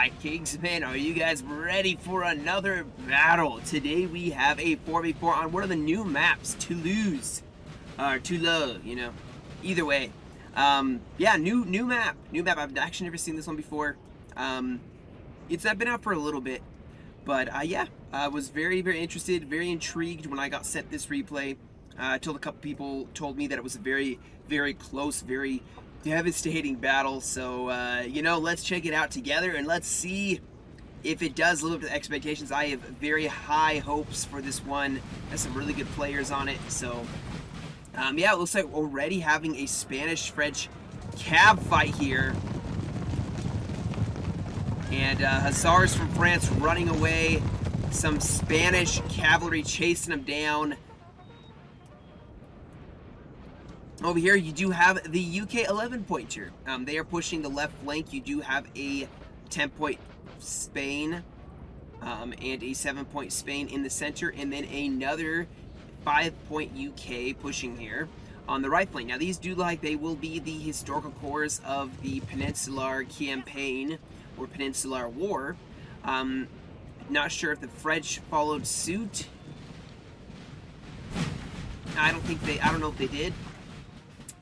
Alright, Kingston, are you guys ready for another battle? Today we have a 4v4 on one of the new maps, Toulouse. Or Toulouse, you know. Either way. Yeah, new map. New map. I've actually never seen this one before. It's not been out for a little bit. But yeah, I was very interested, very intrigued when I got sent this replay. I told a couple people, told me that it was a very close, very devastating battle. So, you know, let's check it out together and let's see if it does live up to expectations. I have very high hopes for this one. There's some really good players on it. So, yeah, it looks like we're already having a Spanish-French cab fight here. And Hussars from France running away. Some Spanish cavalry chasing them down. Over here, you do have the UK 11-pointer. They are pushing the left flank. You do have a 10-point Spain and a 7-point Spain in the center, and then another 5-point UK pushing here on the right flank. Now, these do look like they will be the historical cores of the Peninsular Campaign or Peninsular War. Not sure if the French followed suit. I don't know if they did.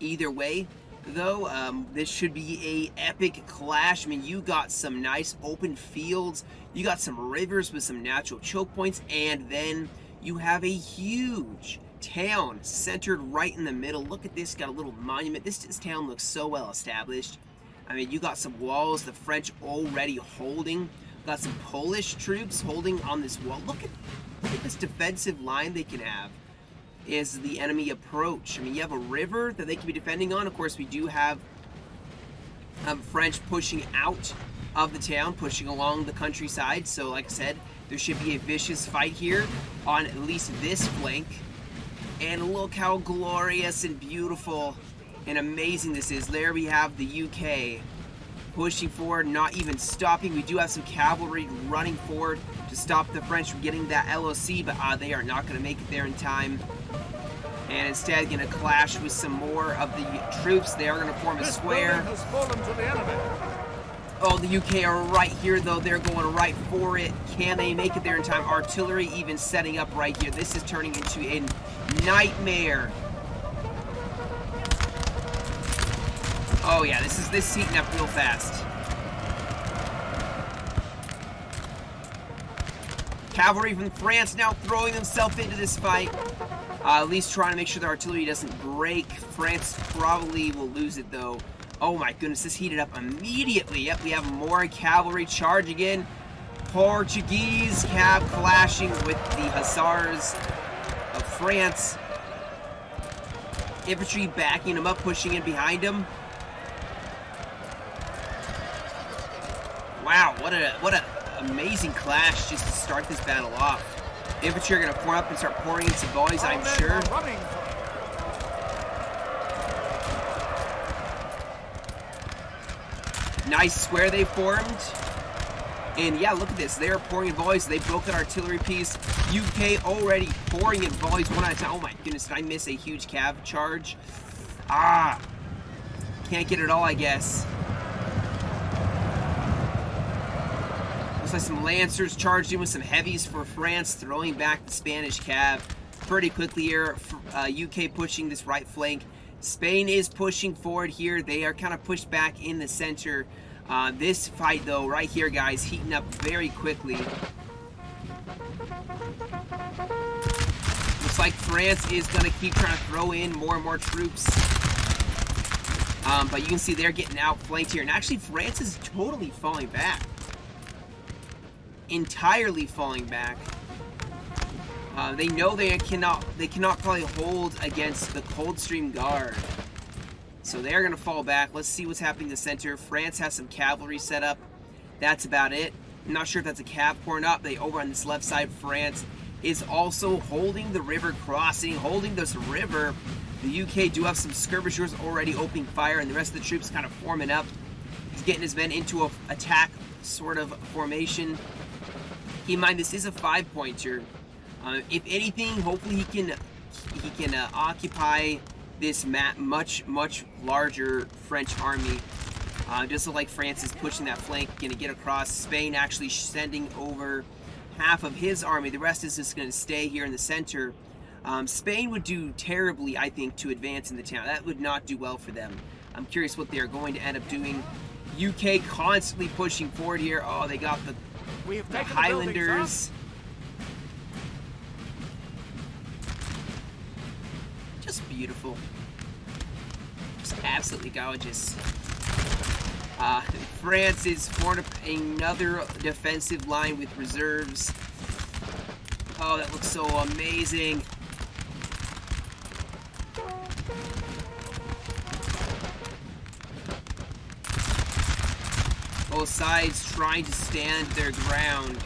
Either way, though, this should be a epic clash. I mean, you got some nice open fields, you got some rivers with some natural choke points, and then you have a huge town centered right in the middle. Look at this, got a little monument. This town looks so well established. I mean, you got some walls, the French already holding. Got some Polish troops holding on this wall. Look at this defensive line they can have as the enemy approach. I mean, you have a river that they can be defending on. Of course, we do have French pushing out of the town, pushing along the countryside. So, like I said, there should be a vicious fight here on at least this flank. And look how glorious and beautiful and amazing this is. There we have the UK pushing forward, not even stopping. We do have some cavalry running forward to stop the French from getting that LOC, but they are not going to make it there in time. And instead going to clash with some more of the troops. They are going to form a square. Has fallen to the enemy. Oh, the UK are right here, though. They're going right for it. Can they make it there in time? Artillery even setting up right here. This is turning into a nightmare. Oh yeah, this is heating up real fast. Cavalry from France now throwing themselves into this fight. At least trying to make sure the artillery doesn't break. France probably will lose it though. Oh my goodness, this heated up immediately. Yep, we have more cavalry charging in. Portuguese cab clashing with the Hussars of France. Infantry backing them up, pushing in behind them. Wow, what a amazing clash just to start this battle off. Infantry are going to form up and start pouring in some volleys, I'm sure. Nice square they formed. And yeah, look at this. They are pouring in volleys. They broke an artillery piece. UK already pouring in volleys one at a time. Oh my goodness, did I miss a huge cav charge? Ah, can't get it all, I guess. Looks like some Lancers charged in with some heavies for France, throwing back the Spanish cav pretty quickly here. UK pushing this right flank. Spain is pushing forward here. They are kind of pushed back in the center. This fight, though, right here, guys, heating up very quickly. Looks like France is going to keep trying to throw in more and more troops. But you can see they're getting outflanked here. And actually, France is totally falling back. Entirely falling back. They know they cannot probably hold against the Coldstream Guard. So they're going to fall back. Let's see what's happening in the center. France has some cavalry set up. That's about it. I'm not sure if that's a cav pouring up. They over on this left side, France is also holding the river crossing, holding this river. The UK do have some skirmishers already opening fire, and the rest of the troops kind of forming up. He's getting his men into a attack sort of formation. Keep in mind, this is a 5-pointer. If anything, hopefully he can occupy this much larger French army Just look like France is pushing that flank, going to get across. Spain actually sending over half of his army. The rest is just going to stay here in the center. Spain would do terribly, I think, to advance in the town. That would not do well for them. I'm curious what they're going to end up doing. UK constantly pushing forward here. Oh, they got the Highlanders. Just beautiful. Just absolutely gorgeous. France is formed up another defensive line with reserves. Oh, that looks so amazing. Both sides trying to stand their ground.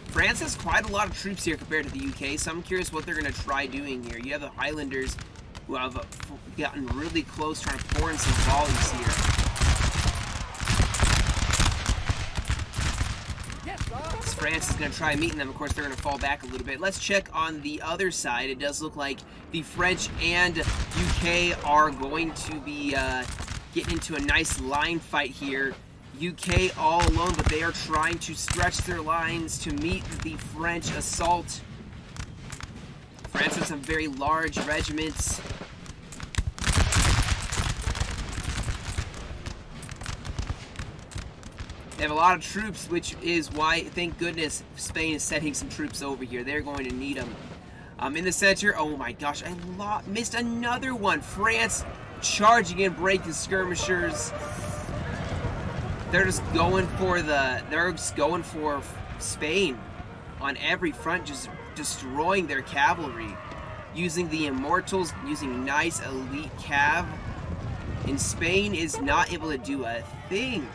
France has quite a lot of troops here compared to the UK, so I'm curious what they're going to try doing here. You have the Highlanders who have gotten really close, trying to pour in some volleys here. France is going to try meeting them. Of course, they're going to fall back a little bit. Let's check on the other side. It does look like the French and UK are going to be getting into a nice line fight here. UK all alone, but they are trying to stretch their lines to meet the French assault. France has some very large regiments. They have a lot of troops, which is why, thank goodness, Spain is sending some troops over here. They're going to need them. In the center, oh my gosh, I missed another one. France charging in, breaking skirmishers. They're just going for Spain on every front, just destroying their cavalry, using the immortals, using nice elite cav. And Spain is not able to do a thing.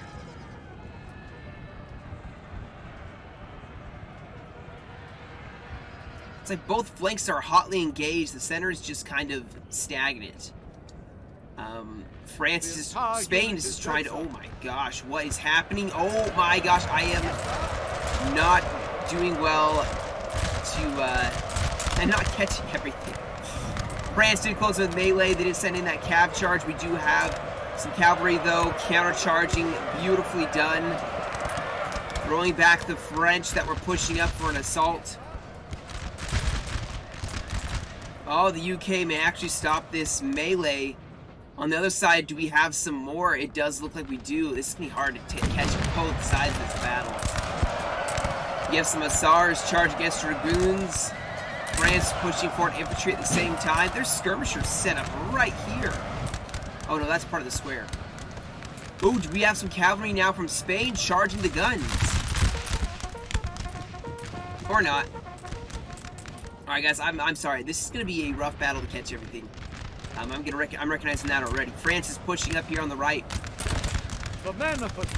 It's like both flanks are hotly engaged. The center is just kind of stagnant. Spain is just trying to, oh my gosh, what is happening? Oh my gosh, I am not doing well to, and not catching everything. France did close with melee. They did send in that cav charge. We do have some cavalry though, counter-charging, beautifully done. Throwing back the French that were pushing up for an assault. Oh, the UK may actually stop this melee. On the other side, do we have some more? It does look like we do. This is going to be hard to catch both sides of this battle. You have some Hussars charge against Dragoons. France pushing forward infantry at the same time. There's skirmishers set up right here. Oh no, that's part of the square. Oh, do we have some cavalry now from Spain charging the guns? Or not. Alright guys, I'm sorry. This is going to be a rough battle to catch everything. I'm recognizing that already. France is pushing up here on the right.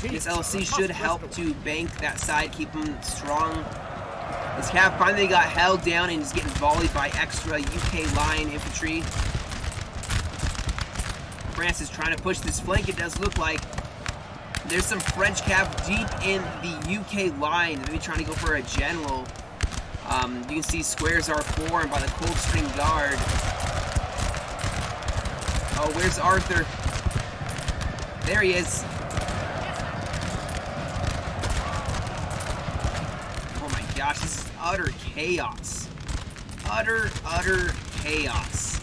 This LC should help to bank that side, keep them strong. This cav finally got held down and is getting volleyed by extra UK line infantry. France is trying to push this flank, it does look like. There's some French cav deep in the UK line. Maybe trying to go for a general. You can see squares are formed by the Coldstream Guard. Oh, where's Arthur? There he is. Oh my gosh, this is utter chaos. Utter chaos.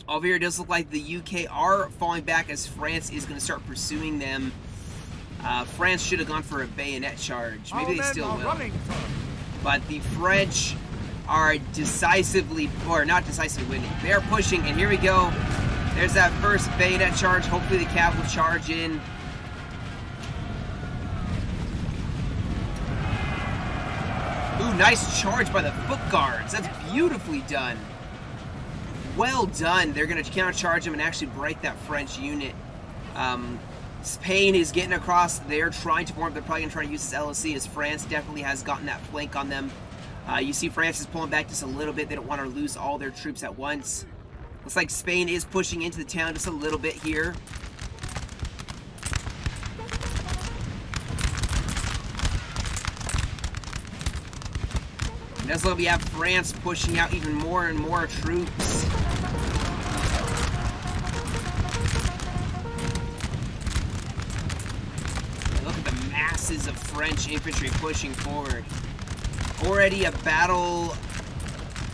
Over here, it does look like the UK are falling back as France is going to start pursuing them. France should have gone for a bayonet charge. Maybe they still will. But the French are decisively, or not decisively winning. They're pushing, and here we go. There's that first bayonet charge. Hopefully the cav will charge in. Ooh, nice charge by the foot guards. That's beautifully done. Well done. They're going to counter-charge them and actually break that French unit. Spain is getting across. They're trying to form. They're probably going to try to use this LOC as France definitely has gotten that flank on them. You see France is pulling back just a little bit. They don't want to lose all their troops at once. Looks like Spain is pushing into the town just a little bit here. And that's why we have France pushing out even more and more troops. masses of French infantry pushing forward. Already a battle,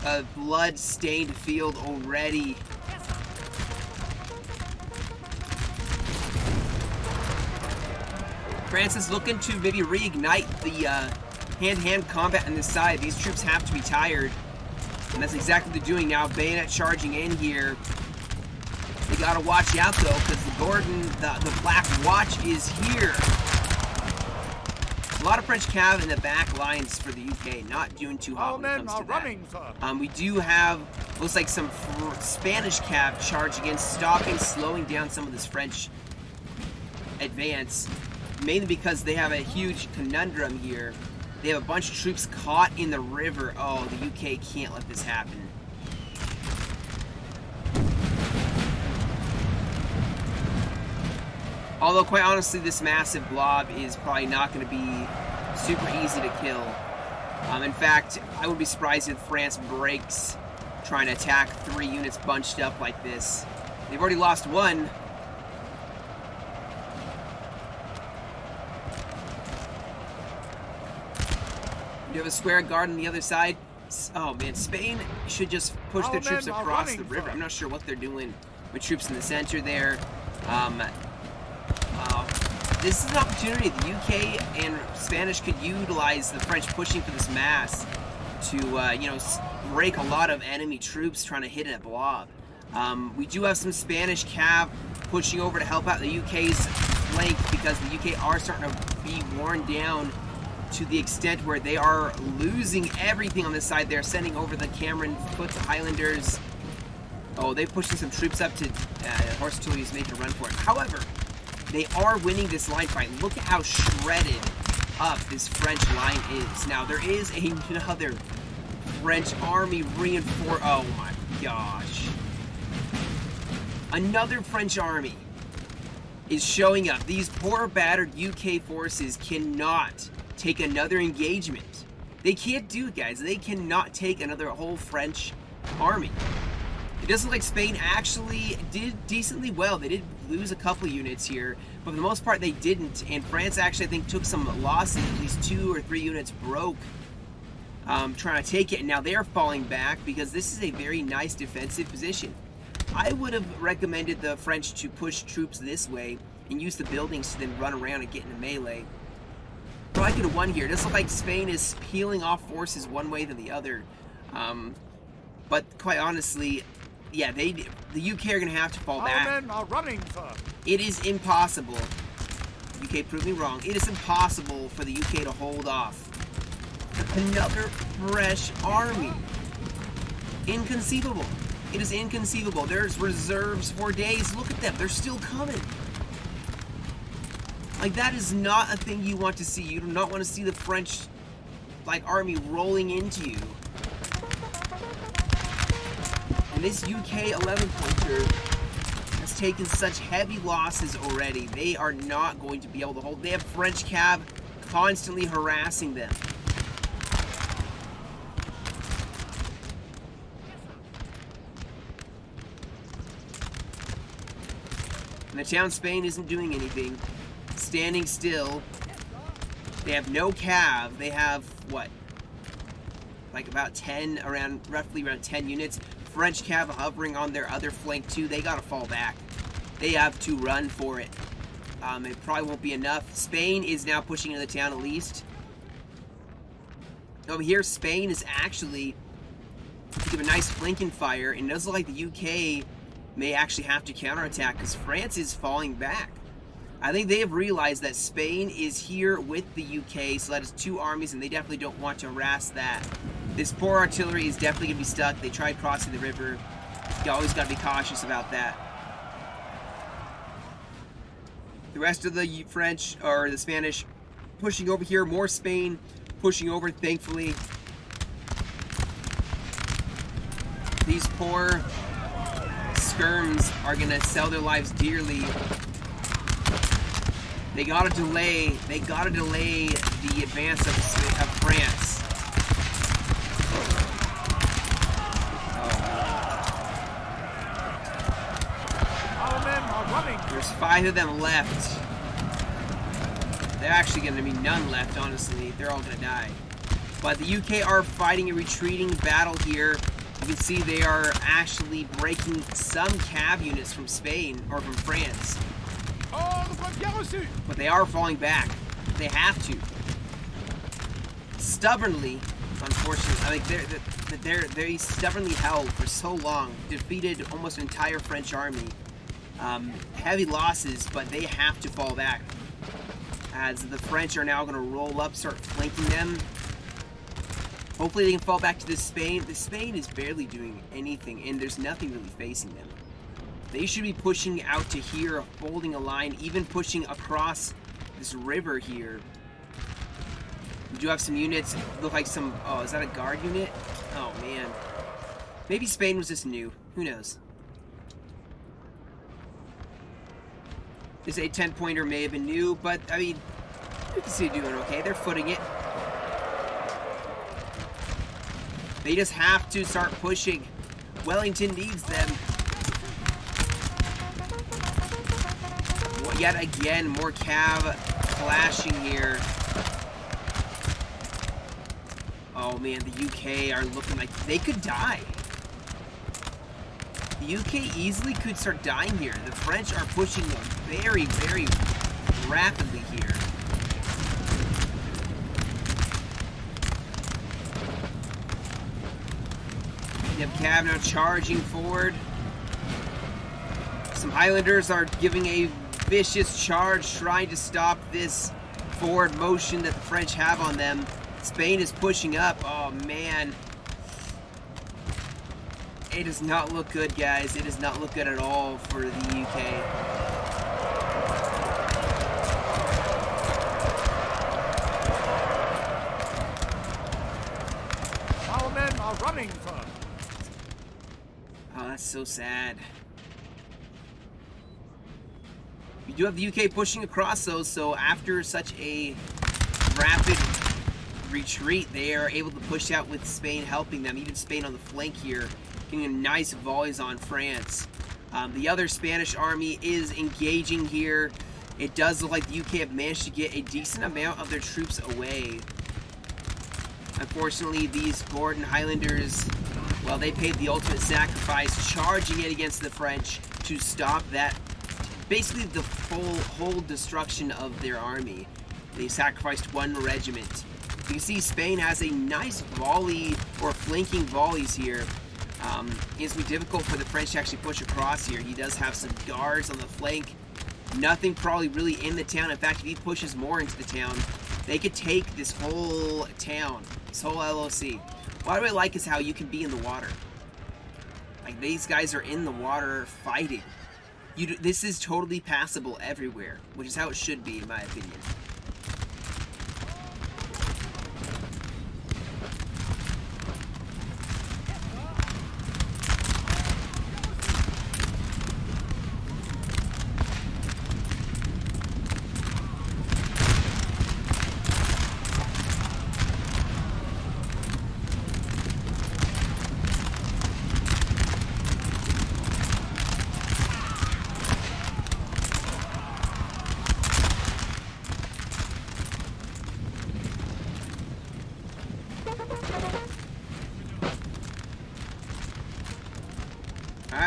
a blood-stained field already. France is looking to maybe reignite the hand-to-hand combat on this side. These troops have to be tired, and that's exactly what they're doing now. Bayonet charging in here. They gotta watch out though, because the Gordon, the Black Watch is here. A lot of French cav in the back lines for the UK, not doing too hot when it comes to that. We do have, looks like some Spanish cav charging in, stopping, slowing down some of this French advance, mainly because they have a huge conundrum here. They have a bunch of troops caught in the river. Oh, the UK can't let this happen. Although, quite honestly, this massive blob is probably not going to be super easy to kill. In fact, I would be surprised if France breaks trying to attack 3 units bunched up like this. They've already lost 1. You have a square guard on the other side. Oh man, Spain should just push their troops across the river. I'm not sure what they're doing with troops in the center there. This is an opportunity the UK and Spanish could utilize the French pushing for this mass to, you know, break a lot of enemy troops trying to hit a blob. We do have some Spanish cav pushing over to help out the UK's flank because the UK are starting to be worn down to the extent where they are losing everything on this side. They're sending over the Cameron Foot Highlanders. Oh, they're pushing some troops up to horse artillery is making a run for it. However, they are winning this line fight. Look at how shredded up this French line is. Now, there is another French army reinforced. Oh my gosh. Another French army is showing up. These poor battered UK forces cannot take another engagement. They can't do it, guys. They cannot take another whole French army. It does look like Spain actually did decently well. They did lose a couple units here, but for the most part they didn't. And France actually, I think, took some losses. At least 2 or 3 units broke trying to take it. And now they're falling back because this is a very nice defensive position. I would have recommended the French to push troops this way and use the buildings to then run around and get in a melee. Probably could have won here. It does look like Spain is peeling off forces one way than the other. But quite honestly, yeah, the UK are going to have to fall back. Our men are running, sir. It is impossible. UK proved me wrong. It is impossible for the UK to hold off another fresh army. Inconceivable. It is inconceivable. There's reserves for days. Look at them. They're still coming. Like, that is not a thing you want to see. You do not want to see the French, like, army rolling into you. And this UK 11-pointer has taken such heavy losses already. They are not going to be able to hold. They have French cav constantly harassing them. And the town Spain isn't doing anything. Standing still. They have no cav. They have, what? Like about 10, roughly around 10 units. French cav hovering on their other flank too. They gotta fall back. They have to run for it. It probably won't be enough. Spain is now pushing into the town at least. Over here, Spain is actually to give a nice flanking fire, and it does look like the UK may actually have to counterattack because France is falling back. I think they have realized that Spain is here with the UK, so that is 2 armies, and they definitely don't want to harass that. This poor artillery is definitely going to be stuck. They tried crossing the river. You always got to be cautious about that. The rest of the French, or the Spanish, pushing over here. More Spain pushing over, thankfully. These poor skirms are going to sell their lives dearly. They gotta delay the advance of France. Our men are running. There's 5 of them left. They're actually going to be none left, honestly. They're all going to die. But the UK are fighting a retreating battle here. You can see they are actually breaking some cav units from Spain, or from France. But they are falling back. They have to. Stubbornly, unfortunately, they stubbornly held for so long, defeated almost an entire French army. Heavy losses, but they have to fall back. As the French are now going to roll up, start flanking them. Hopefully they can fall back to this Spain. The Spain is barely doing anything, and there's nothing really facing them. They should be pushing out to here, folding a line, even pushing across this river here. We do have some units, look like some, oh, is that a guard unit? Oh, man. Maybe Spain was just new. Who knows? This a 10-pointer may have been new, but, I mean, you can see they're doing okay. They're footing it. They just have to start pushing. Wellington needs them. Yet again, more cav clashing here. Oh man, the UK are looking like they could die. The UK easily could start dying here. The French are pushing them very, very rapidly here. You have cav now charging forward. Some Highlanders are giving a vicious charge, trying to stop this forward motion that the French have on them. Spain is pushing up. Oh man. It does not look good, guys. It does not look good at all for the UK. Our men are running first. Oh, that's so sad. We do have the UK pushing across those, so after such a rapid retreat, they are able to push out with Spain helping them. Even Spain on the flank here, getting nice volleys on France. The other Spanish army is engaging here. It does look like the UK have managed to get a decent amount of their troops away. Unfortunately, these Gordon Highlanders, well, they paid the ultimate sacrifice, charging it against the French to stop that, basically the whole destruction of their army. They sacrificed one regiment. You can see Spain has a nice volley, or flanking volleys here. It's going to be difficult for the French to actually push across here. He does have some guards on the flank. Nothing probably really in the town. In fact, if he pushes more into the town, they could take this whole town, this whole LOC. What I really like is how you can be in the water. Like, these guys are in the water fighting. This is totally passable everywhere, which is how it should be, in my opinion.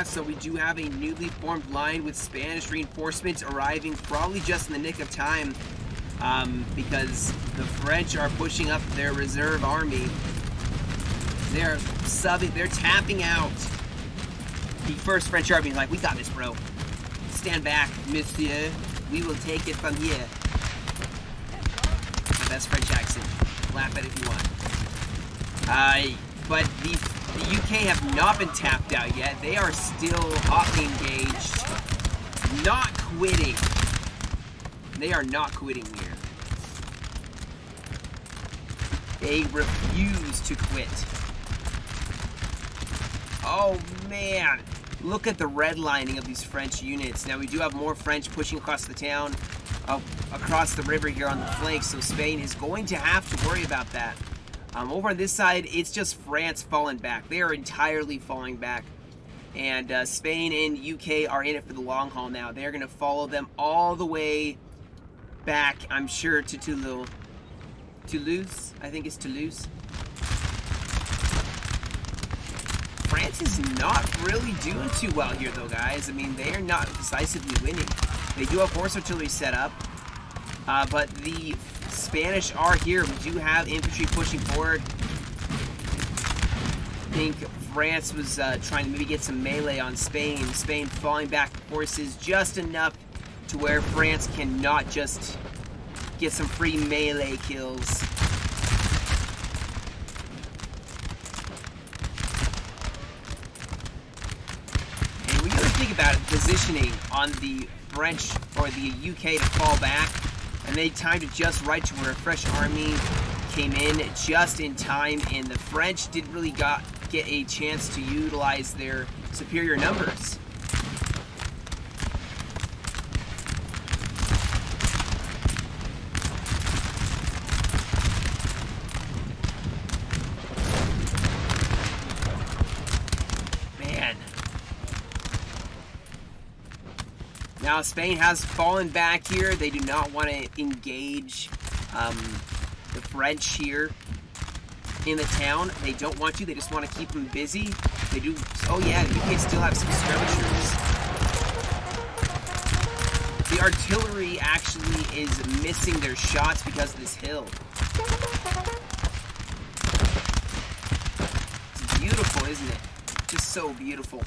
So we do have a newly formed line with Spanish reinforcements arriving probably just in the nick of time, because the French are pushing up their reserve army. They're tapping out the first French army. Like, we got this, bro. Stand back, monsieur. We will take it from here. My best French accent. Laugh at it if you want. But the UK have not been tapped out yet. They are still hotly engaged. Not quitting. They are not quitting here. They refuse to quit. Oh man. Look at the redlining of these French units. Now we do have more French pushing across the town, across the river here on the flanks, so Spain is going to have to worry about that. Over on this side, it's just France falling back. They are entirely falling back. And Spain and UK are in it for the long haul now. They're going to follow them all the way back, I'm sure, to Toulouse. I think it's Toulouse. France is not really doing too well here, though, guys. I mean, they are not decisively winning. They do have horse artillery set up, but the Spanish are here. We do have infantry pushing forward. I think France was trying to maybe get some melee on Spain. Spain falling back with forces just enough to where France cannot just get some free melee kills. And when you really think about it, positioning on the French or the UK to fall back, and they timed it just right to where a fresh army came in just in time, and the French didn't really get a chance to utilize their superior numbers. Man. Now Spain has fallen back here. They do not want to engage the French here in the town. They don't want to. They just want to keep them busy. They do. Oh yeah, the UK still have some skirmishers. The artillery actually is missing their shots because of this hill. It's beautiful, isn't it? Just so beautiful.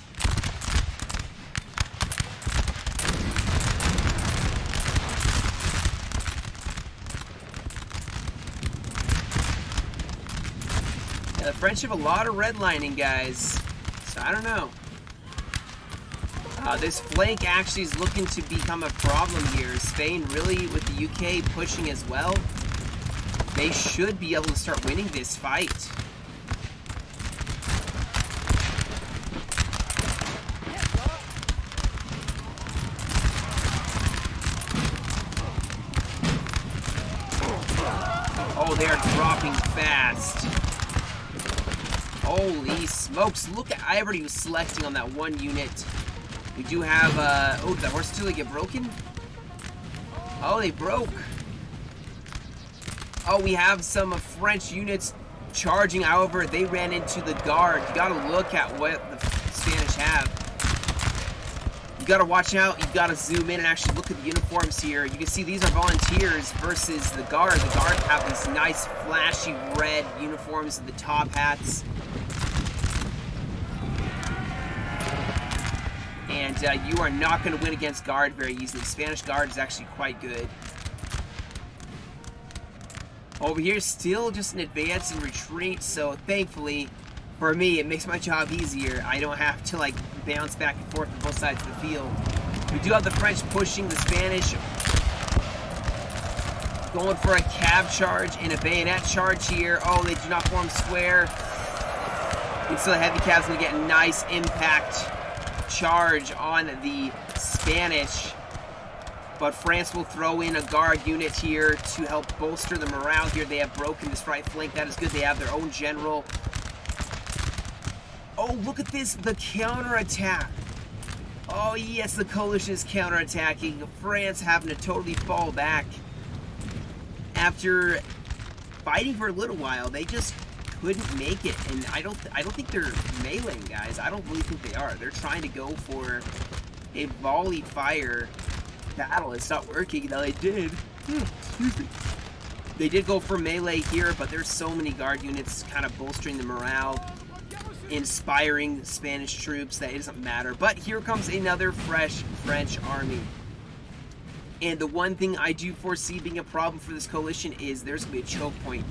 Yeah, the French have a lot of redlining, guys. So I don't know. This flank actually is looking to become a problem here. Spain really, with the UK pushing as well, they should be able to start winning this fight. Oh, they are dropping fast. Holy smokes, look at, I already was selecting on that one unit. We do have, oh, did that horse artillery get broken? Oh, they broke. Oh, we have some French units charging, however, they ran into the guard. You gotta look at what the Spanish have. You gotta watch out, you gotta zoom in and actually look at the uniforms here. You can see these are volunteers versus the guard. The guard have these nice flashy red uniforms and the top hats. And you are not going to win against guard very easily. Spanish guard is actually quite good. Over here, still just an advance and retreat, so thankfully, for me, it makes my job easier. I don't have to, like, bounce back and forth on both sides of the field. We do have the French pushing the Spanish, going for a cab charge and a bayonet charge here. Oh, they do not form square. And so the heavy cab's going to get a nice impact charge on the Spanish, but France will throw in a guard unit here to help bolster the morale here. They have broken this right flank. That is good. They have their own general. Oh, look at this, the counterattack. Oh yes, the coalition is counterattacking. France having to totally fall back after fighting for a little while. They just couldn't make it, and I don't think they're meleeing, guys. I don't really think they are. They're trying to go for a volley fire battle. It's not working. Now they did. Excuse me. They did go for melee here, but there's so many guard units kind of bolstering the morale, inspiring Spanish troops that it doesn't matter. But here comes another fresh French army. And the one thing I do foresee being a problem for this coalition is there's going to be a choke point.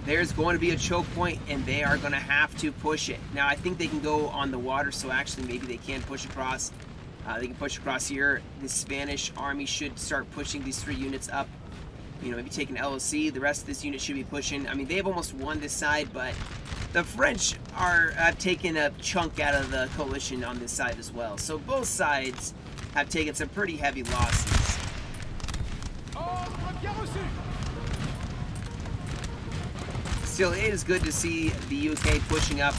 There's going to be a choke point, and they are going to have to push it. Now, I think they can go on the water, so actually maybe they can push across. They can push across here. The Spanish army should start pushing these 3 units up. You know, maybe take an LOC. The rest of this unit should be pushing. I mean, they've almost won this side, but the French have taken a chunk out of the coalition on this side as well. So both sides have taken some pretty heavy losses. Still, it is good to see the UK pushing up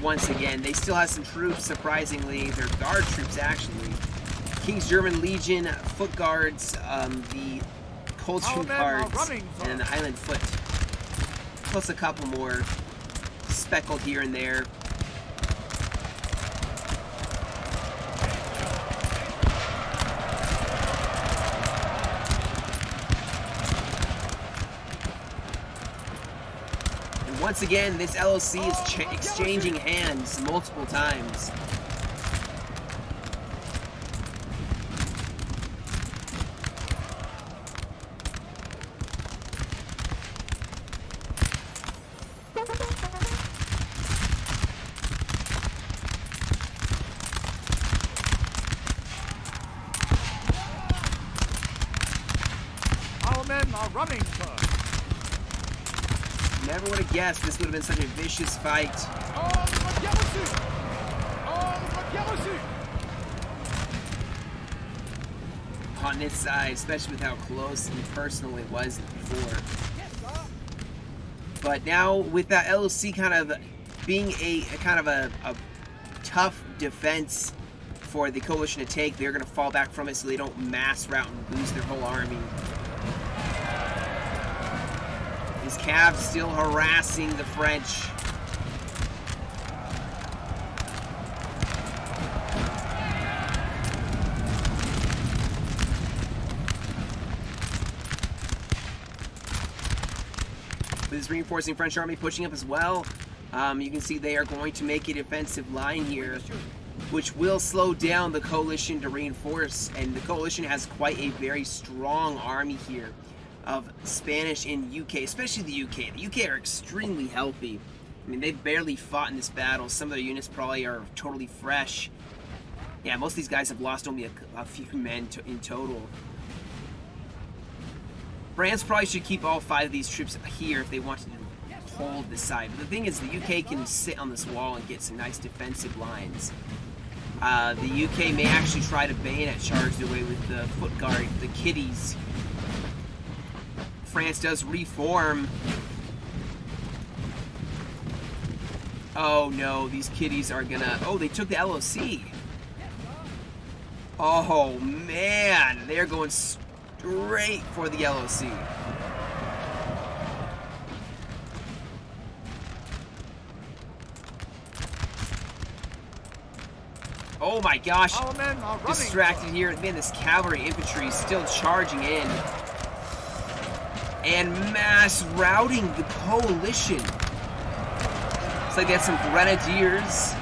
once again. They still have some troops, surprisingly. Their guard troops, actually. King's German Legion, Foot Guards, the Coldstream Guards, and the Highland Foot. Plus a couple more speckled here and there. And once again, this LOC is exchanging hands multiple times. Running, sir. Never would have guessed this would have been such a vicious fight. On this side, especially with how close and personal it was before. But now with that LOC kind of being a kind of a tough defense for the coalition to take, they're going to fall back from it so they don't mass rout and lose their whole army. His Cavs still harassing the French. With his reinforcing French army pushing up as well, you can see they are going to make a defensive line here, which will slow down the coalition to reinforce. And the coalition has quite a very strong army here of Spanish in UK, especially the UK. The UK are extremely healthy. I mean, they've barely fought in this battle. Some of their units probably are totally fresh. Yeah, most of these guys have lost only a few men in total. France probably should keep all 5 of these troops here if they wanted to hold this side. But the thing is, the UK can sit on this wall and get some nice defensive lines. The UK may actually try to bayonet charge their way with the foot guard, the kiddies. France does reform. Oh no, these kiddies are gonna... Oh, they took the LOC. Oh man, they're going straight for the LOC. Oh my gosh, distracted here. Man, this cavalry infantry is still charging in. And mass routing the coalition. It's like they had some grenadiers.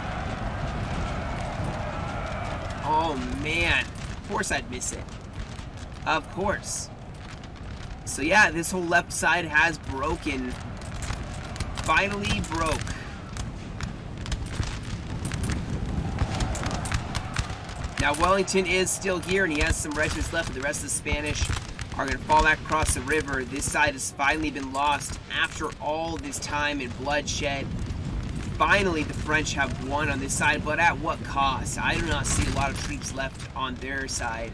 Oh man, of course I'd miss it. Of course. So yeah, this whole left side has broken. Finally broke. Now Wellington is still here and he has some regiments left, but the rest of the Spanish are going to fall back across the river. This side has finally been lost after all this time and bloodshed. Finally, the French have won on this side, but at what cost? I do not see a lot of troops left on their side.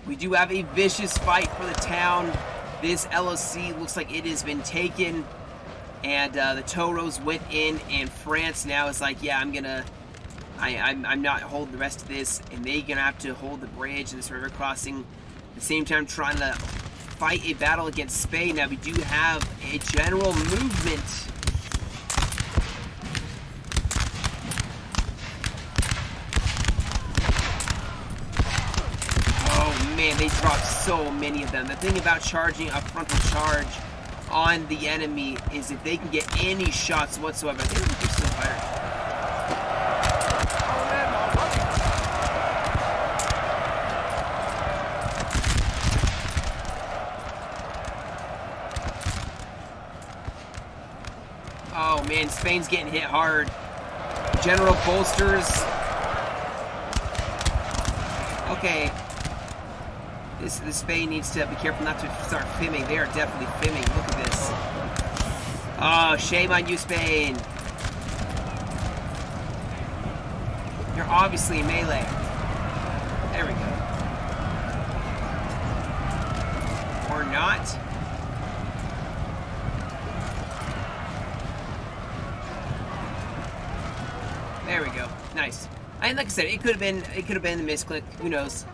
We do have a vicious fight for the town. This LOC looks like it has been taken, and the Toros went in, and France now is like, yeah, I'm not holding the rest of this, and they're gonna have to hold the bridge and this river crossing. At the same time, trying to fight a battle against Spain. Now we do have a general movement. Oh man, they dropped so many of them. The thing about charging a frontal charge on the enemy is if they can get any shots whatsoever. I think they're still firing. Oh man, Spain's getting hit hard. General bolsters. Okay. This Spain needs to be careful not to start fimming. They are definitely fimming. Look at this. Oh, shame on you, Spain. You're obviously melee. There we go. Or not. There we go. Nice. And like I said, it could have been the misclick. Who knows?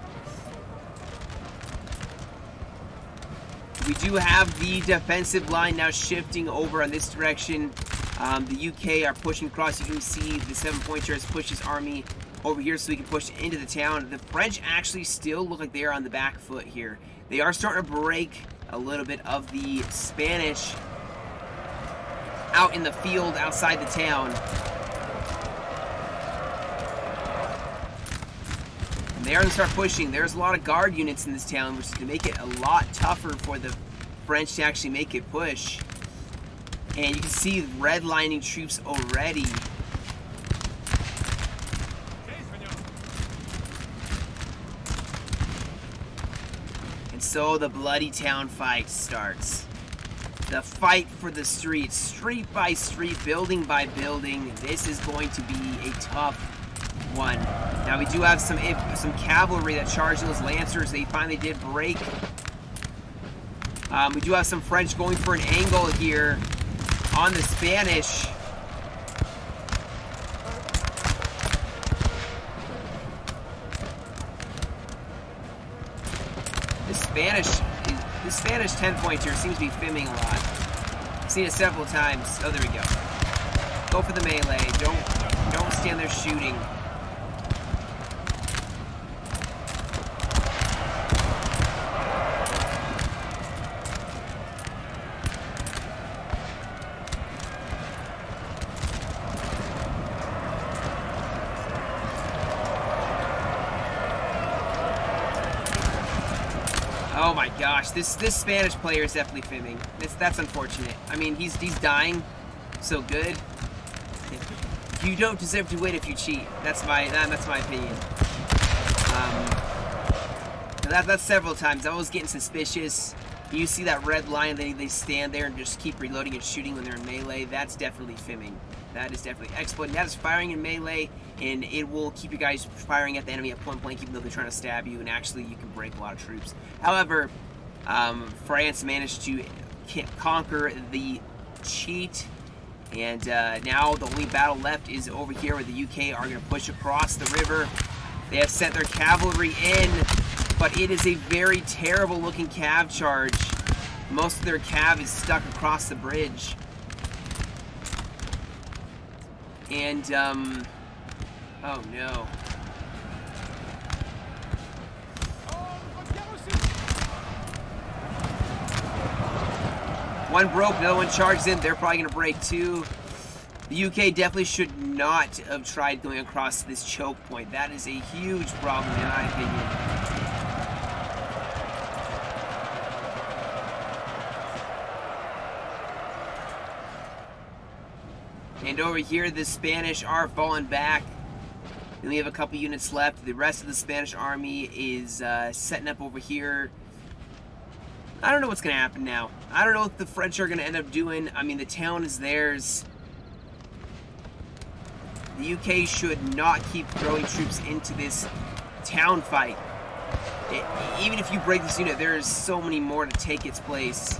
We do have the defensive line now shifting over on this direction. The UK are pushing across. You can see the 7-pointer has pushed his army over here so we can push into the town. The French actually still look like they are on the back foot here. They are starting to break a little bit of the Spanish out in the field outside the town. And they are going to start pushing. There's a lot of guard units in this town, which is going to make it a lot tougher for the French to actually make it push. And you can see redlining troops already. And so the bloody town fight starts. The fight for the streets, street by street, building by building. This is going to be a tough one. Now we do have some cavalry that charged those lancers. They finally did break. We do have some French going for an angle here on the Spanish. The Spanish 10-pointer seems to be fimming a lot. I've seen it several times. Oh, there we go. Go for the melee. Don't stand there shooting. Oh my gosh, this Spanish player is definitely fimming. That's unfortunate. I mean, he's dying so good. You don't deserve to win if you cheat. That's my opinion. That's several times. I was getting suspicious. You see that red line, they stand there and just keep reloading and shooting when they're in melee. That's definitely fimming. That is definitely exploiting. That is firing in melee, and it will keep you guys firing at the enemy at point blank, even though they're trying to stab you, and actually you can break a lot of troops. However, France managed to conquer the cheat, and now the only battle left is over here where the UK are going to push across the river. They have sent their cavalry in, but it is a very terrible looking cav charge. Most of their cav is stuck across the bridge. And, oh no. One broke, the other one charged in. They're probably going to break too. The UK definitely should not have tried going across this choke point. That is a huge problem in my opinion. And over here, the Spanish are falling back. We only have a couple units left. The rest of the Spanish army is setting up over here. I don't know what's going to happen now. I don't know what the French are going to end up doing. I mean, the town is theirs. The UK should not keep throwing troops into this town fight. Even if you break this unit, there is so many more to take its place.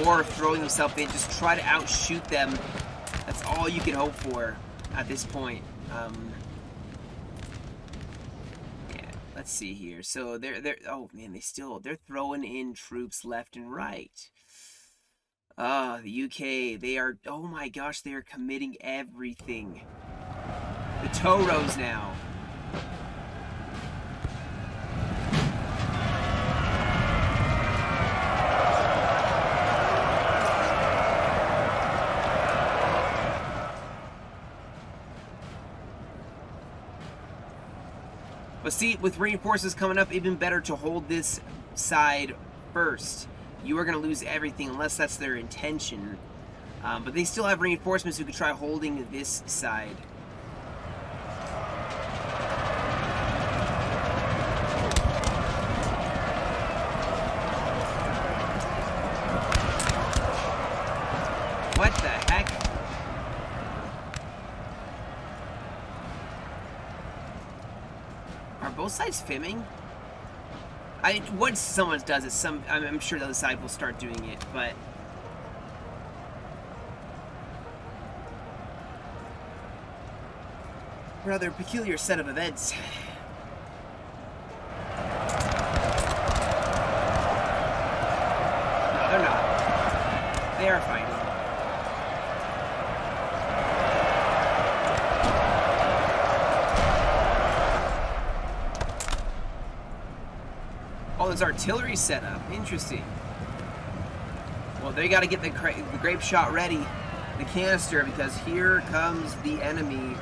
More throwing themselves in. Just try to outshoot them. That's all you can hope for at this point. Yeah, let's see here. So they're oh man, they're throwing in troops left and right. The UK, they are, oh my gosh, they are committing everything. The Toros now. But see, with reinforcements coming up, even better to hold this side first. You are going to lose everything unless that's their intention. But they still have reinforcements who could try holding this side. What the heck? Are both sides fimming? Once someone does it, I'm sure the other side will start doing it, but rather peculiar set of events. No, they're not. They are fighting. Oh, there's artillery set up. Interesting. Well, they got to get the grape shot ready, the canister, because here comes the enemy.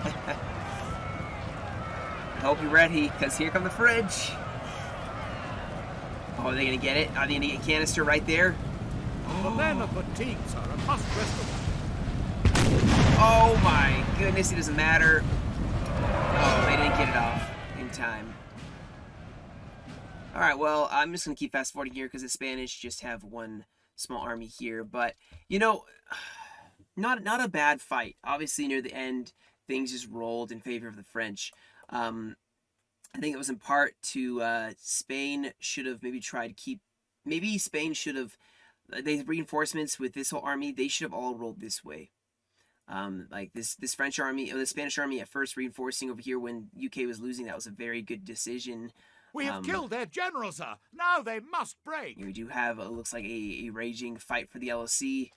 I hope you're ready, because here come the fridge. Oh, are they going to get it? Are they going to get canister right there? The men are fatigued, sir, and must rest a while. Oh my goodness, it doesn't matter. Oh, they didn't get it off in time. Alright, well, I'm just going to keep fast forwarding here because the Spanish just have one small army here. But, you know, not a bad fight. Obviously, near the end, things just rolled in favor of the French. I think it was in part to Spain should have maybe tried to keep... Maybe Spain should have... They reinforcements with this whole army, they should have all rolled this way. Like this French army, or the Spanish army at first reinforcing over here when UK was losing, that was a very good decision. We have killed their general, sir. Now they must break. We do have, looks like a raging fight for the LOC.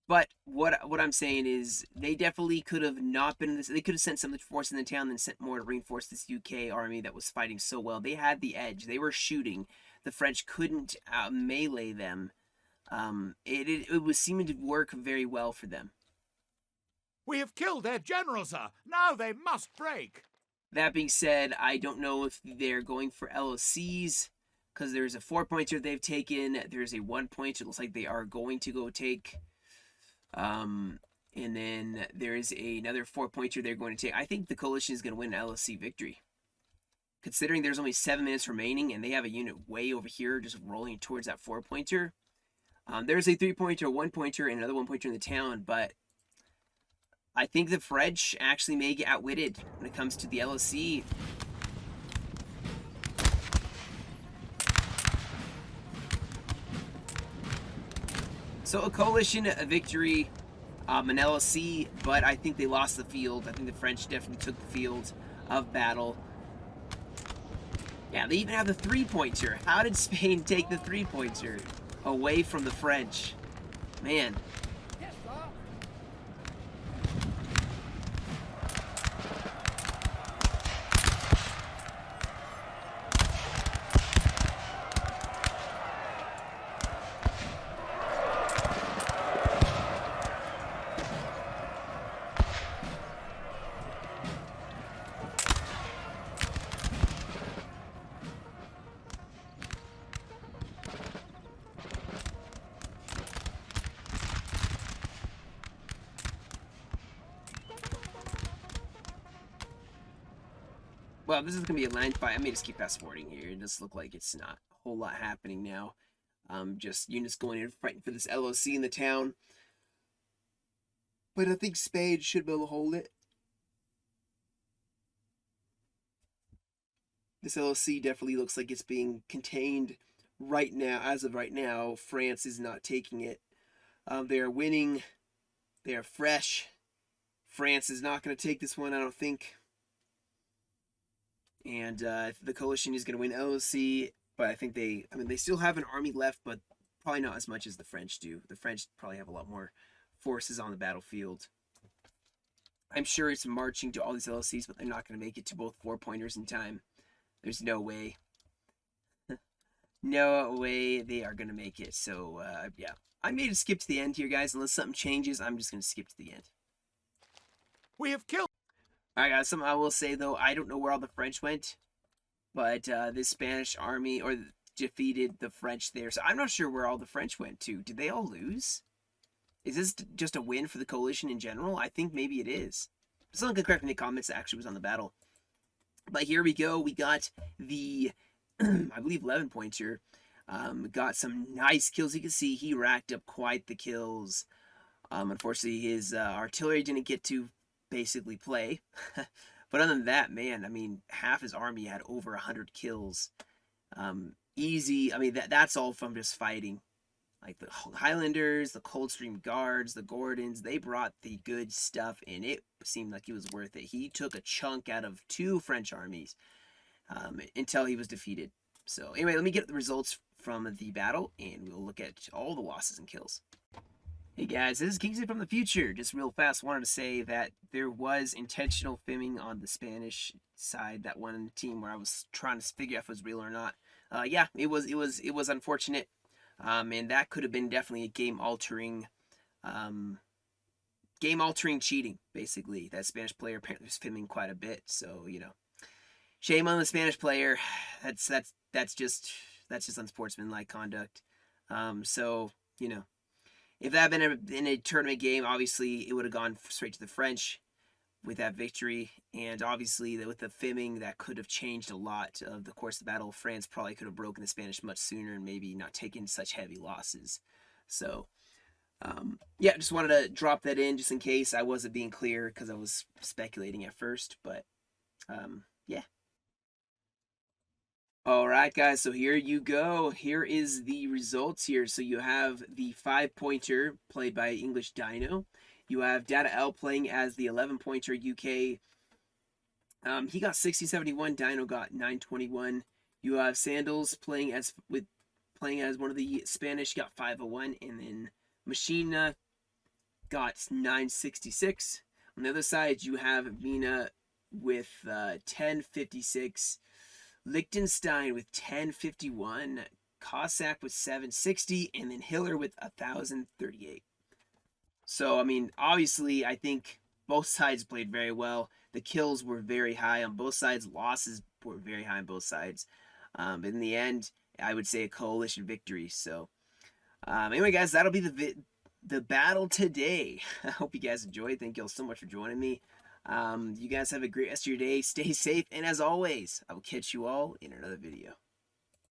But what I'm saying is, they definitely could have not been in this. They could have sent some force in the town, then sent more to reinforce this UK army that was fighting so well. They had the edge. They were shooting. The French couldn't melee them. It was seeming to work very well for them. We have killed their general, sir. Now they must break. That being said, I don't know if they're going for LOCs, because there's a 4-pointer they've taken. There's a 1-pointer. It looks like they are going to go take. And then there is another 4-pointer they're going to take. I think the coalition is going to win an LOC victory. Considering there's only 7 minutes remaining, and they have a unit way over here just rolling towards that 4-pointer. There's a 3-pointer, 1-pointer, and another 1-pointer in the town, but I think the French actually may get outwitted when it comes to the LOC. So a coalition, a victory, an LOC, but I think they lost the field. I think the French definitely took the field of battle. Yeah, they even have the 3-pointer. How did Spain take the 3-pointer away from the French? Man. Well, this is going to be a line fight. I may just keep fast forwarding here. It does look like it's not a whole lot happening now. Just units going in fighting for this LOC in the town. But I think Spain should be able to hold it. This LOC definitely looks like it's being contained right now. As of right now, France is not taking it. They are winning. They are fresh. France is not going to take this one, I don't think. And the coalition is going to win LOC, but I think they still have an army left, but probably not as much as the French do. The French probably have a lot more forces on the battlefield. I'm sure it's marching to all these LOCs, but they're not going to make it to both 4-pointers in time. There's no way. No way they are going to make it. So, yeah. I may just skip to the end here, guys. Unless something changes, I'm just going to skip to the end. We have killed. Alright, guys, something I will say, though, I don't know where all the French went, but this Spanish army, defeated the French there, so I'm not sure where all the French went to. Did they all lose? Is this just a win for the coalition in general? I think maybe it is. Someone can correct me in the comments that actually was on the battle. But here we go, we got the, I believe, 11-pointer, got some nice kills. You can see he racked up quite the kills. Unfortunately, his artillery didn't get to basically play. But other than that, man, I mean, half his army had over 100 kills. Easy. I mean, that's all from just fighting. Like the Highlanders, the Coldstream Guards, the Gordons, they brought the good stuff, and it seemed like it was worth it. He took a chunk out of 2 French armies until he was defeated. So anyway, let me get the results from the battle, and we'll look at all the losses and kills. Hey guys, this is Kingston from the future. Just real fast, wanted to say that there was intentional filming on the Spanish side, that one team where I was trying to figure out if it was real or not. Yeah, it was unfortunate, and that could have been definitely a game altering cheating. Basically, that Spanish player apparently was filming quite a bit, so shame on the Spanish player. That's just unsportsmanlike conduct. So if that had been in a tournament game, obviously it would have gone straight to the French with that victory. And obviously, with the filming, that could have changed a lot of the course of the battle. France probably could have broken the Spanish much sooner and maybe not taken such heavy losses. So, yeah, just wanted to drop that in just in case I wasn't being clear because I was speculating at first. But, yeah. All right, guys, so here you go. Here is the results here. So you have the 5-pointer played by English Dino. You have Data L playing as the 11-pointer UK. He got 6071. Dino got 921. You have Sandals playing as one of the Spanish, got 501, and then Machina got 966. On the other side, you have Vina with 1056. Liechtenstein with 1051, Cossack with 760, and then Hiller with 1038. So, I mean, obviously, I think both sides played very well. The kills were very high on both sides. Losses were very high on both sides. But in the end, I would say a coalition victory. So, anyway, guys, that'll be the battle today. I hope you guys enjoyed. Thank you all so much for joining me. You guys have a great rest of your day. Stay safe. And as always, I will catch you all in another video.